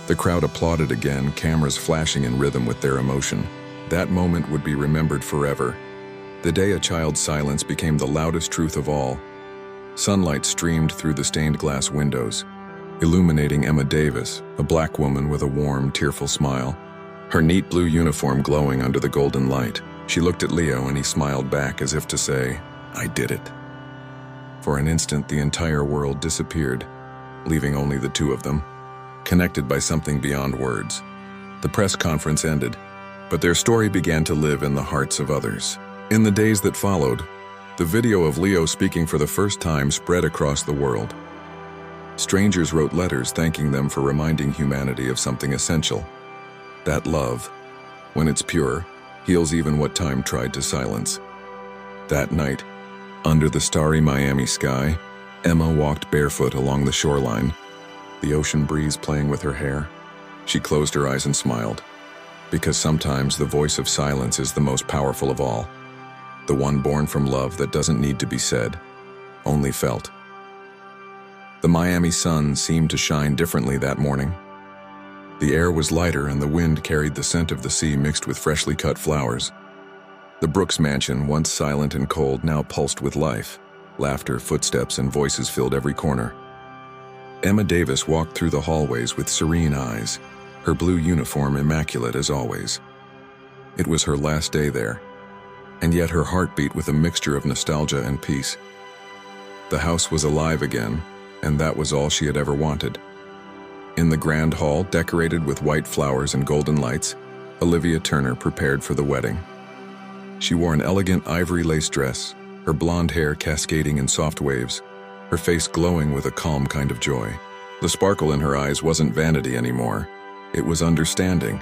The crowd applauded again, cameras flashing in rhythm with their emotion. That moment would be remembered forever. The day a child's silence became the loudest truth of all. Sunlight streamed through the stained glass windows, illuminating Emma Davis, a black woman with a warm, tearful smile, her neat blue uniform glowing under the golden light. She looked at Leo and he smiled back as if to say, "I did it." For an instant, the entire world disappeared, leaving only the two of them, connected by something beyond words. The press conference ended, but their story began to live in the hearts of others. In the days that followed, the video of Leo speaking for the first time spread across the world. Strangers wrote letters thanking them for reminding humanity of something essential. That love, when it's pure, heals even what time tried to silence. That night, under the starry Miami sky, Emma walked barefoot along the shoreline, the ocean breeze playing with her hair. She closed her eyes and smiled, because sometimes the voice of silence is the most powerful of all, the one born from love that doesn't need to be said, only felt. The Miami sun seemed to shine differently that morning. The air was lighter and the wind carried the scent of the sea mixed with freshly cut flowers. The Brooks mansion, once silent and cold, now pulsed with life. Laughter, footsteps, and voices filled every corner. Emma Davis walked through the hallways with serene eyes, her blue uniform immaculate as always. It was her last day there, and yet her heart beat with a mixture of nostalgia and peace. The house was alive again, and that was all she had ever wanted. In the grand hall, decorated with white flowers and golden lights, Olivia Turner prepared for the wedding. She wore an elegant ivory lace dress, her blonde hair cascading in soft waves, her face glowing with a calm kind of joy. The sparkle in her eyes wasn't vanity anymore, it was understanding.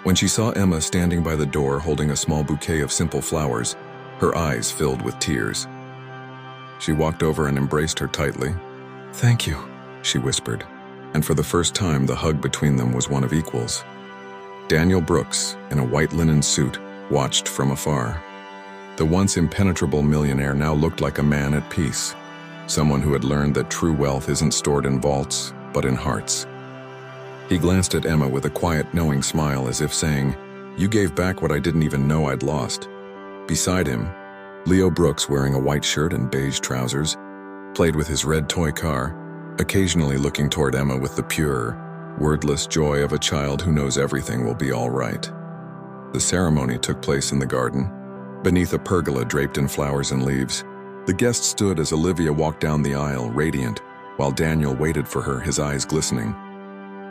When she saw Emma standing by the door holding a small bouquet of simple flowers, her eyes filled with tears. She walked over and embraced her tightly. "Thank you," she whispered, and for the first time the hug between them was one of equals. Daniel Brooks, in a white linen suit, watched from afar. The once impenetrable millionaire now looked like a man at peace, someone who had learned that true wealth isn't stored in vaults, but in hearts. He glanced at Emma with a quiet, knowing smile as if saying, You gave back what I didn't even know I'd lost." Beside him, Leo Brooks, wearing a white shirt and beige trousers, played with his red toy car, occasionally looking toward Emma with the pure, wordless joy of a child who knows everything will be all right. The ceremony took place in the garden, beneath a pergola draped in flowers and leaves. The guests stood as Olivia walked down the aisle, radiant, while Daniel waited for her, his eyes glistening.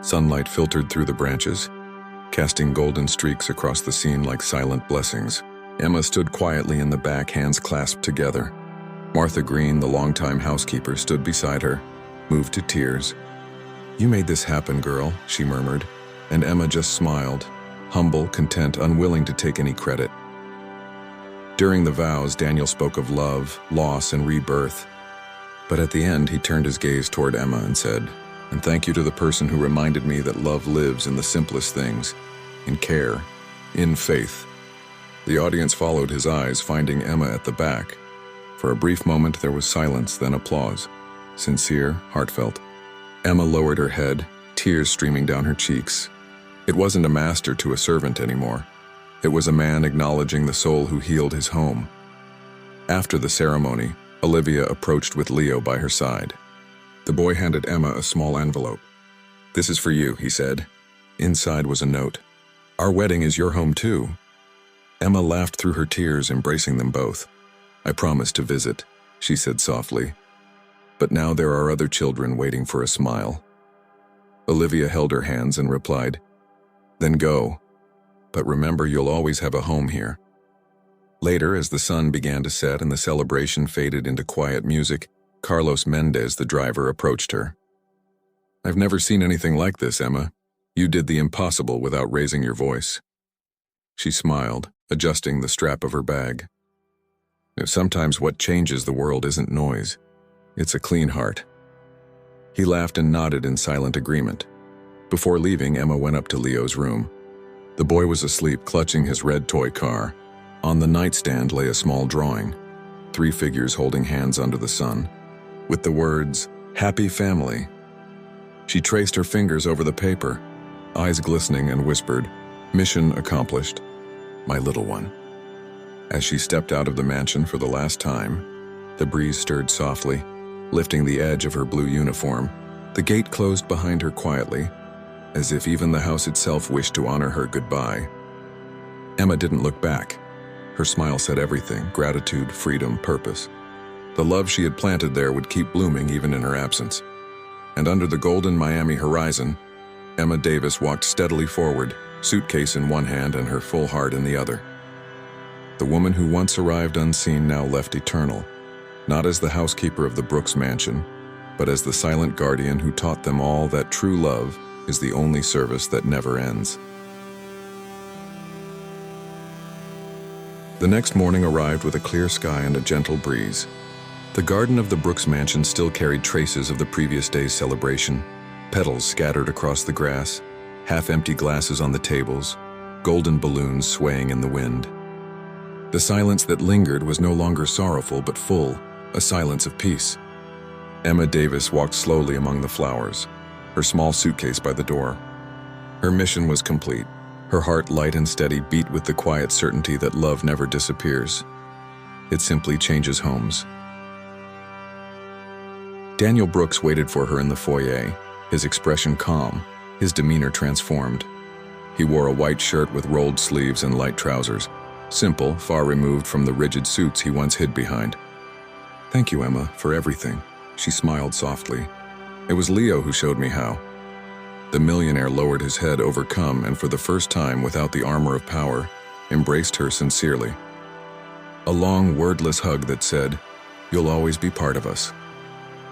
Sunlight filtered through the branches, casting golden streaks across the scene like silent blessings. Emma stood quietly in the back, hands clasped together. Martha Green, the longtime housekeeper, stood beside her, moved to tears. "You made this happen, girl," she murmured, and Emma just smiled, humble, content, unwilling to take any credit. During the vows, Daniel spoke of love, loss, and rebirth. But at the end, he turned his gaze toward Emma and said, "And thank you to the person who reminded me that love lives in the simplest things, in care, in faith." The audience followed his eyes, finding Emma at the back. For a brief moment, there was silence, then applause. Sincere, heartfelt. Emma lowered her head, tears streaming down her cheeks. It wasn't a master to a servant anymore. It was a man acknowledging the soul who healed his home. After the ceremony, Olivia approached with Leo by her side. The boy handed Emma a small envelope. "This is for you," he said. Inside was a note. "Our wedding is your home too." Emma laughed through her tears, embracing them both. "I promised to visit," she said softly. "But now there are other children waiting for a smile." Olivia held her hands and replied, "Then go. But remember, you'll always have a home here." Later, as the sun began to set and the celebration faded into quiet music, Carlos Mendez, the driver, approached her. "I've never seen anything like this, Emma. You did the impossible without raising your voice." She smiled, adjusting the strap of her bag. "Sometimes what changes the world isn't noise. It's a clean heart." He laughed and nodded in silent agreement. Before leaving, Emma went up to Leo's room. The boy was asleep, clutching his red toy car. On the nightstand lay a small drawing, 3 figures holding hands under the sun, with the words, "Happy Family." She traced her fingers over the paper, eyes glistening, and whispered, "Mission accomplished, my little one." As she stepped out of the mansion for the last time, the breeze stirred softly, lifting the edge of her blue uniform. The gate closed behind her quietly, as if even the house itself wished to honor her goodbye. Emma didn't look back. Her smile said everything: gratitude, freedom, purpose. The love she had planted there would keep blooming even in her absence. And under the golden Miami horizon, Emma Davis walked steadily forward, suitcase in one hand and her full heart in the other. The woman who once arrived unseen now left eternal, not as the housekeeper of the Brooks mansion, but as the silent guardian who taught them all that true love is the only service that never ends. The next morning arrived with a clear sky and a gentle breeze. The garden of the Brooks mansion still carried traces of the previous day's celebration, petals scattered across the grass, half-empty glasses on the tables, golden balloons swaying in the wind. The silence that lingered was no longer sorrowful but full, a silence of peace. Emma Davis walked slowly among the flowers, her small suitcase by the door. Her mission was complete. Her heart, light and steady, beat with the quiet certainty that love never disappears. It simply changes homes. Daniel Brooks waited for her in the foyer, his expression calm, his demeanor transformed. He wore a white shirt with rolled sleeves and light trousers, simple, far removed from the rigid suits he once hid behind. "Thank you, Emma, for everything," she smiled softly. "It was Leo who showed me how." The millionaire lowered his head, overcome, and for the first time, without the armor of power, embraced her sincerely. A long, wordless hug that said, "You'll always be part of us."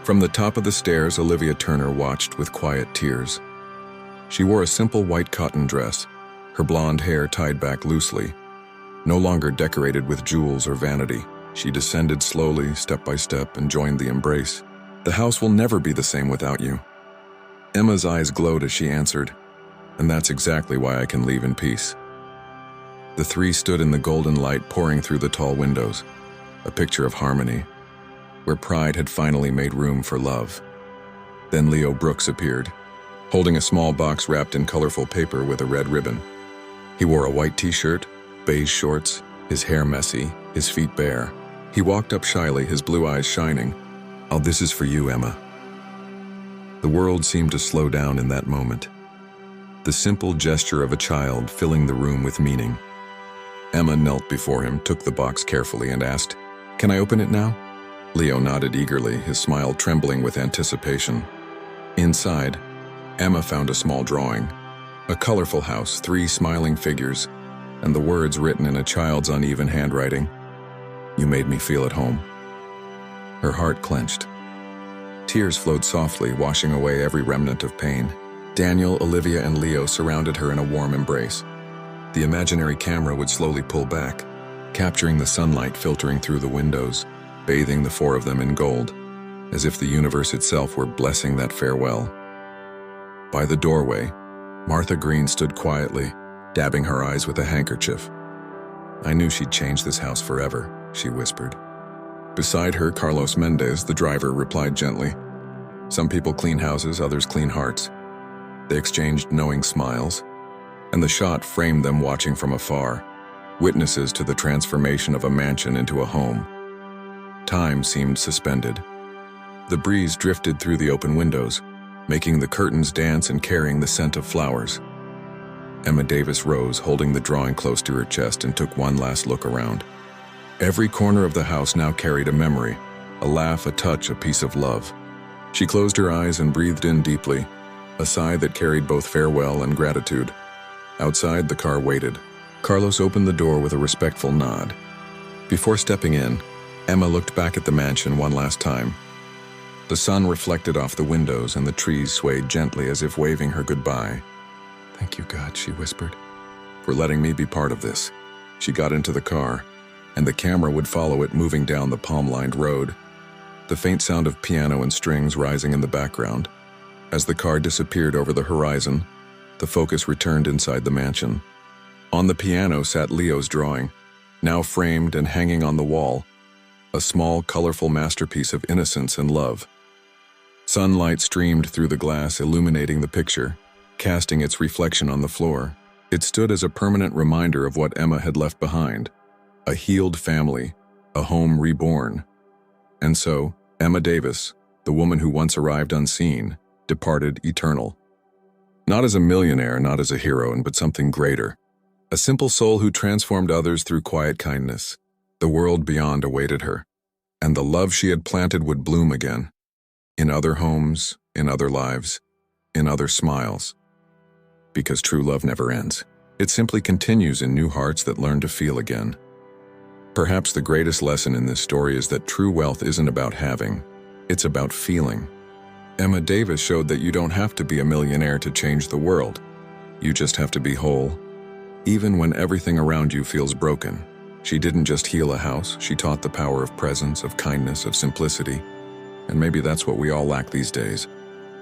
From the top of the stairs, Olivia Turner watched with quiet tears. She wore a simple white cotton dress, her blonde hair tied back loosely. No longer decorated with jewels or vanity, she descended slowly, step by step, and joined the embrace. "The house will never be the same without you." Emma's eyes glowed as she answered, "And that's exactly why I can leave in peace." The three stood in the golden light pouring through the tall windows, a picture of harmony, where pride had finally made room for love. Then Leo Brooks appeared, holding a small box wrapped in colorful paper with a red ribbon. He wore a white t-shirt, beige shorts, his hair messy, his feet bare. He walked up shyly, his blue eyes shining. "Oh, this is for you, Emma." The world seemed to slow down in that moment. The simple gesture of a child filling the room with meaning. Emma knelt before him, took the box carefully, and asked, "Can I open it now?" Leo nodded eagerly, his smile trembling with anticipation. Inside, Emma found a small drawing. A colorful house, 3 smiling figures, and the words written in a child's uneven handwriting. "You made me feel at home." Her heart clenched. Tears flowed softly, washing away every remnant of pain. Daniel, Olivia, and Leo surrounded her in a warm embrace. The imaginary camera would slowly pull back, capturing the sunlight filtering through the windows, bathing the 4 of them in gold, as if the universe itself were blessing that farewell. By the doorway, Martha Green stood quietly, dabbing her eyes with a handkerchief. "I knew she'd change this house forever," she whispered. Beside her, Carlos Mendez, the driver, replied gently, "Some people clean houses, others clean hearts." They exchanged knowing smiles, and the shot framed them watching from afar, witnesses to the transformation of a mansion into a home. Time seemed suspended. The breeze drifted through the open windows, making the curtains dance and carrying the scent of flowers. Emma Davis rose, holding the drawing close to her chest, and took one last look around. Every corner of the house now carried a memory, a laugh, a touch, a piece of love. She closed her eyes and breathed in deeply, a sigh that carried both farewell and gratitude. Outside, the car waited. Carlos opened the door with a respectful nod. Before stepping in, Emma looked back at the mansion one last time. The sun reflected off the windows and the trees swayed gently as if waving her goodbye. "Thank you, God," she whispered, "for letting me be part of this." She got into the car, and the camera would follow it moving down the palm-lined road, the faint sound of piano and strings rising in the background. As the car disappeared over the horizon, the focus returned inside the mansion. On the piano sat Leo's drawing, now framed and hanging on the wall, a small, colorful masterpiece of innocence and love. Sunlight streamed through the glass, illuminating the picture, casting its reflection on the floor. It stood as a permanent reminder of what Emma had left behind, a healed family, a home reborn. And so, Emma Davis, the woman who once arrived unseen, departed eternal. Not as a millionaire, not as a hero, but something greater. A simple soul who transformed others through quiet kindness. The world beyond awaited her, and the love she had planted would bloom again. In other homes, in other lives, in other smiles. Because true love never ends. It simply continues in new hearts that learn to feel again. Perhaps the greatest lesson in this story is that true wealth isn't about having, it's about feeling. Emma Davis showed that you don't have to be a millionaire to change the world. You just have to be whole, even when everything around you feels broken. She didn't just heal a house, she taught the power of presence, of kindness, of simplicity. And maybe that's what we all lack these days.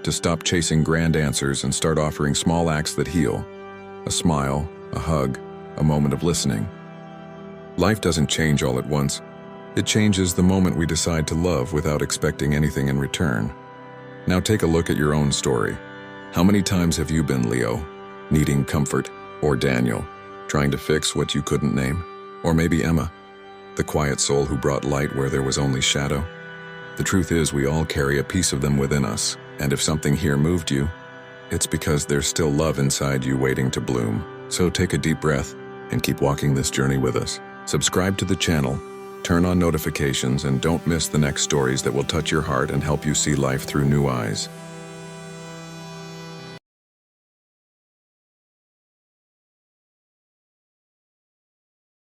To stop chasing grand answers and start offering small acts that heal. A smile, a hug, a moment of listening. Life doesn't change all at once. It changes the moment we decide to love without expecting anything in return. Now take a look at your own story. How many times have you been Leo, needing comfort, or Daniel, trying to fix what you couldn't name? Or maybe Emma, the quiet soul who brought light where there was only shadow? The truth is, we all carry a piece of them within us, and if something here moved you, it's because there's still love inside you waiting to bloom. So take a deep breath and keep walking this journey with us. Subscribe to the channel, turn on notifications, and don't miss the next stories that will touch your heart and help you see life through new eyes.